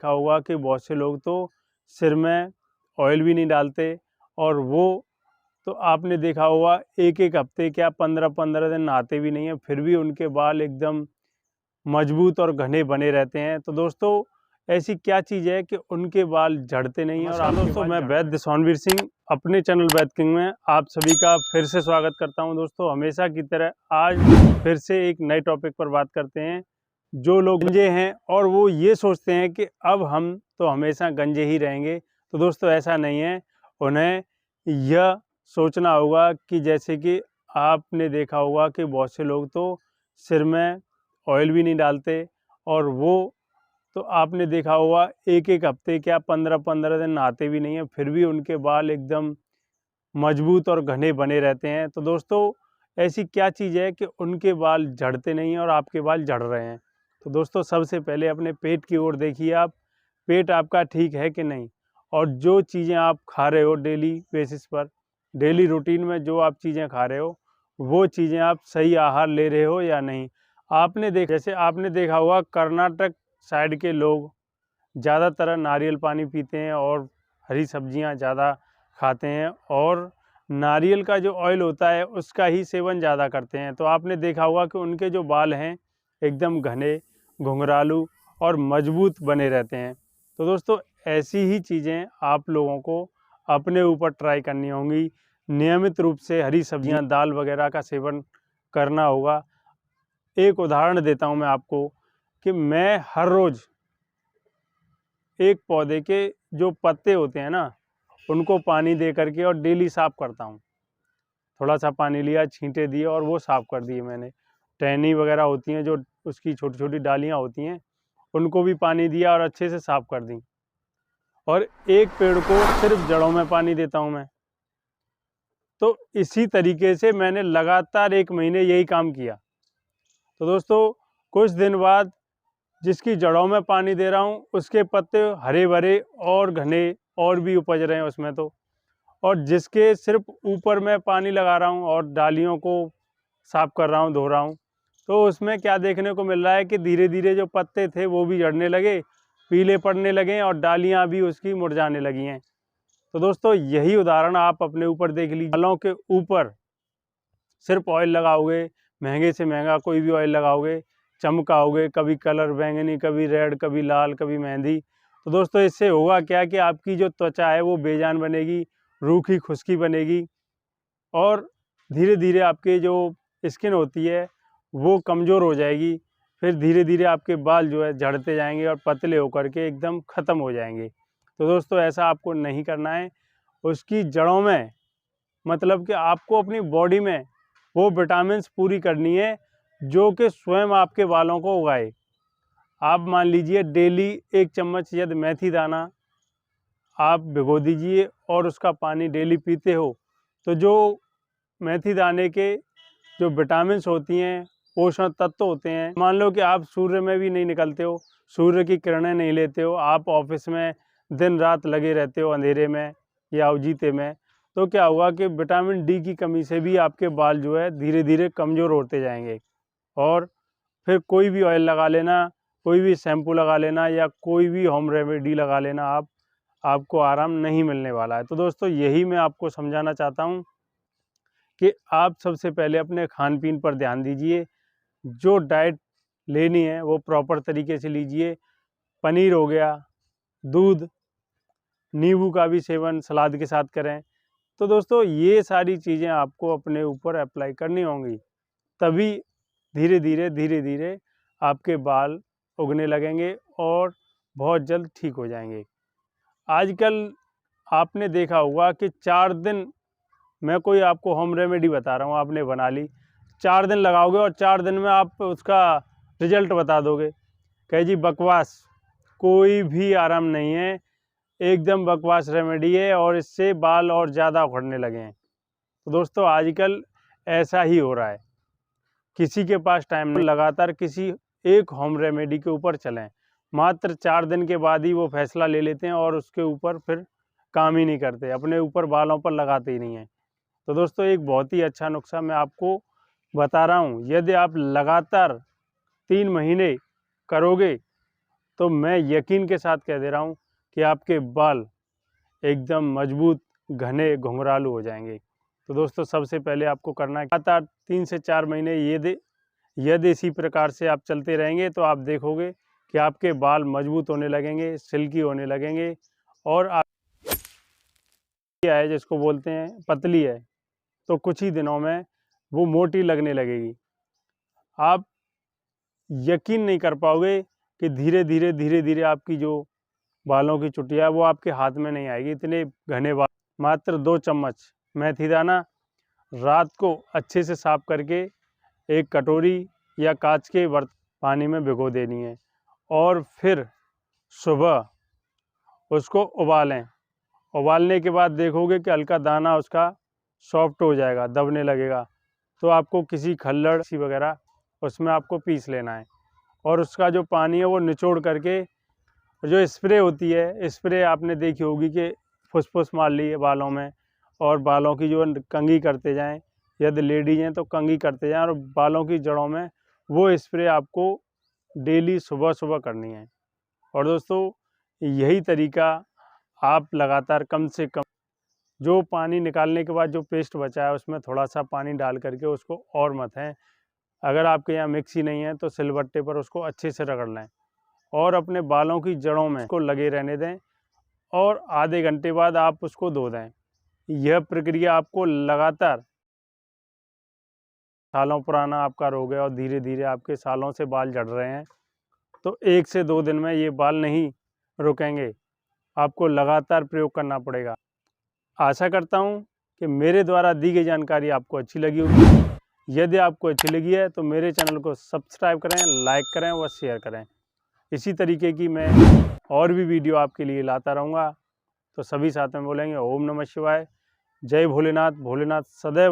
देखा होगा कि बहुत से लोग तो सिर में ऑयल भी नहीं डालते, और वो तो आपने देखा होगा एक एक हफ्ते क्या 15-15 दिन नहाते भी नहीं हैं, फिर भी उनके बाल एकदम मजबूत और घने बने रहते हैं। तो दोस्तों ऐसी क्या चीज़ है कि उनके बाल झड़ते नहीं हैं। और आप दोस्तों, मैं वैद्य सोनवीर सिंह अपने चैनल वैद्य किंग में आप सभी का फिर से स्वागत करता हूं। दोस्तों हमेशा की तरह आज फिर से एक नए टॉपिक पर बात करते हैं। जो लोग गंजे हैं और वो ये सोचते हैं कि अब हम तो हमेशा गंजे ही रहेंगे, तो दोस्तों ऐसा नहीं है। उन्हें यह सोचना होगा कि जैसे कि आपने देखा होगा कि बहुत से लोग तो सिर में ऑयल भी नहीं डालते, और वो तो आपने देखा होगा एक एक हफ्ते क्या 15-15 दिन नहाते भी नहीं हैं, फिर भी उनके बाल एकदम मजबूत और घने बने रहते हैं। तो दोस्तों ऐसी क्या चीज़ है कि उनके बाल झड़ते नहीं हैं और आपके बाल झड़ रहे हैं। तो दोस्तों सबसे पहले अपने पेट की ओर देखिए आप, पेट आपका ठीक है कि नहीं, और जो चीज़ें आप खा रहे हो डेली बेसिस पर, डेली रूटीन में जो आप चीज़ें खा रहे हो, वो चीज़ें आप सही आहार ले रहे हो या नहीं। जैसे आपने देखा होगा कर्नाटक साइड के लोग ज़्यादातर नारियल पानी पीते हैं और हरी सब्जियां ज़्यादा खाते हैं, और नारियल का जो ऑयल होता है उसका ही सेवन ज़्यादा करते हैं। तो आपने देखा होगा कि उनके जो बाल हैं एकदम घने, घुंघरालू और मजबूत बने रहते हैं। तो दोस्तों ऐसी ही चीज़ें आप लोगों को अपने ऊपर ट्राई करनी होंगी। नियमित रूप से हरी सब्जियां, दाल वगैरह का सेवन करना होगा। एक उदाहरण देता हूं मैं आपको कि मैं हर रोज़ एक पौधे के जो पत्ते होते हैं ना, उनको पानी दे करके और डेली साफ़ करता हूँ। थोड़ा सा पानी लिया, छींटे दिए और वो साफ़ कर दिए मैंने। टहनी वगैरह होती हैं जो उसकी छोटी छोटी डालियाँ होती हैं, उनको भी पानी दिया और अच्छे से साफ़ कर दी। और एक पेड़ को सिर्फ जड़ों में पानी देता हूँ मैं। तो इसी तरीके से मैंने लगातार 1 महीने यही काम किया। तो दोस्तों कुछ दिन बाद जिसकी जड़ों में पानी दे रहा हूँ उसके पत्ते हरे भरे और घने और भी उपज रहे हैं उसमें तो, और जिसके सिर्फ ऊपर मैं पानी लगा रहा हूँ और डालियों को साफ कर रहा हूँ, धो रहा हूँ, तो उसमें क्या देखने को मिल रहा है कि धीरे धीरे जो पत्ते थे वो भी झड़ने लगे, पीले पड़ने लगे और डालियाँ भी उसकी मुरझाने लगी हैं। तो दोस्तों यही उदाहरण आप अपने ऊपर देख लीजिए। बालों के ऊपर सिर्फ ऑयल लगाओगे, महंगे से महंगा कोई भी ऑयल लगाओगे, चमकाओगे, कभी कलर बैंगनी, कभी रेड, कभी लाल, कभी मेहंदी, तो दोस्तों इससे होगा क्या कि आपकी जो त्वचा है वो बेजान बनेगी, रूखी खुश्की बनेगी, और धीरे धीरे आपके जो स्किन होती है वो कमज़ोर हो जाएगी। फिर धीरे धीरे आपके बाल जो है झड़ते जाएंगे और पतले होकर के एकदम ख़त्म हो जाएंगे। तो दोस्तों ऐसा आपको नहीं करना है। उसकी जड़ों में, मतलब कि आपको अपनी बॉडी में वो विटामिन्स पूरी करनी है जो कि स्वयं आपके बालों को उगाए। आप मान लीजिए डेली 1 चम्मच यदि मेथी दाना आप भिगो दीजिए और उसका पानी डेली पीते हो, तो जो मेथी दाने के जो विटामिन्स होती हैं, पोषण तत्व होते हैं, मान लो कि आप सूर्य में भी नहीं निकलते हो, सूर्य की किरणें नहीं लेते हो, आप ऑफिस में दिन रात लगे रहते हो अंधेरे में या उजीते में, तो क्या होगा कि विटामिन डी की कमी से भी आपके बाल जो है धीरे धीरे कमज़ोर होते जाएंगे। और फिर कोई भी ऑयल लगा लेना, कोई भी शैम्पू लगा लेना या कोई भी होम रेमेडी लगा लेना, आपको आराम नहीं मिलने वाला है। तो दोस्तों यही मैं आपको समझाना चाहता हूँ कि आप सबसे पहले अपने खान पीन पर ध्यान दीजिए। जो डाइट लेनी है वो प्रॉपर तरीके से लीजिए। पनीर हो गया, दूध, नींबू का भी सेवन सलाद के साथ करें। तो दोस्तों ये सारी चीज़ें आपको अपने ऊपर अप्लाई करनी होंगी, तभी धीरे धीरे आपके बाल उगने लगेंगे और बहुत जल्द ठीक हो जाएंगे। आजकल आपने देखा होगा कि 4 दिन, मैं कोई आपको होम रेमेडी बता रहा हूँ, आपने बना ली, 4 दिन लगाओगे और 4 दिन में आप उसका रिजल्ट बता दोगे। कहे जी बकवास, कोई भी आराम नहीं है, एकदम बकवास रेमेडी है और इससे बाल और ज़्यादा उखड़ने लगे हैं। तो दोस्तों आजकल ऐसा ही हो रहा है, किसी के पास टाइम नहीं, लगातार किसी एक होम रेमेडी के ऊपर चलें, मात्र 4 दिन के बाद ही वो फैसला ले लेते हैं और उसके ऊपर फिर काम ही नहीं करते, अपने ऊपर बालों पर लगाते ही नहीं हैं। तो दोस्तों एक बहुत ही अच्छा नुस्खा मैं आपको बता रहा हूँ, यदि आप लगातार 3 महीने करोगे तो मैं यकीन के साथ कह दे रहा हूँ कि आपके बाल एकदम मजबूत, घने, घुंघरालू हो जाएंगे। तो दोस्तों सबसे पहले आपको करना है लगातार 3 से 4 महीने यदि इसी प्रकार से आप चलते रहेंगे तो आप देखोगे कि आपके बाल मजबूत होने लगेंगे, सिल्की होने लगेंगे और आप है जिसको बोलते हैं पतली है, तो कुछ ही दिनों में वो मोटी लगने लगेगी। आप यकीन नहीं कर पाओगे कि धीरे-धीरे आपकी जो बालों की चुटिया है वो आपके हाथ में नहीं आएगी, इतने घने बाल। मात्र 2 चम्मच मेथी दाना रात को अच्छे से साफ करके एक कटोरी या कांच के पानी में भिगो देनी है और फिर सुबह उसको उबालें। उबालने के बाद देखोगे कि हल्का दाना उसका सॉफ्ट हो जाएगा, दबने लगेगा। तो आपको किसी खल्लड़ सी वगैरह उसमें आपको पीस लेना है और उसका जो पानी है वो निचोड़ करके जो स्प्रे होती है, स्प्रे आपने देखी होगी कि फुस-फुस मार ली है बालों में और बालों की जो कंघी करते जाएं, यदि लेडीज हैं तो कंघी करते जाएं और बालों की जड़ों में वो स्प्रे आपको डेली सुबह करनी है। और दोस्तों यही तरीका आप लगातार कम से कम जो पानी निकालने के बाद जो पेस्ट बचा है उसमें थोड़ा सा पानी डाल करके उसको और मथें। अगर आपके यहाँ मिक्सी नहीं है तो सिलबट्टे पर उसको अच्छे से रगड़ लें और अपने बालों की जड़ों में उसको लगे रहने दें और आधे घंटे बाद आप उसको धो दें। यह प्रक्रिया आपको लगातार, सालों पुराना आपका रोग है और धीरे धीरे आपके सालों से बाल झड़ रहे हैं, तो 1 से 2 दिन में ये बाल नहीं रुकेंगे, आपको लगातार प्रयोग करना पड़ेगा। आशा करता हूँ कि मेरे द्वारा दी गई जानकारी आपको अच्छी लगी होगी। यदि आपको अच्छी लगी है तो मेरे चैनल को सब्सक्राइब करें, लाइक करें व शेयर करें। इसी तरीके की मैं और भी वीडियो आपके लिए लाता रहूँगा। तो सभी साथ में बोलेंगे ओम नमः शिवाय, जय भोलेनाथ, भोलेनाथ सदैव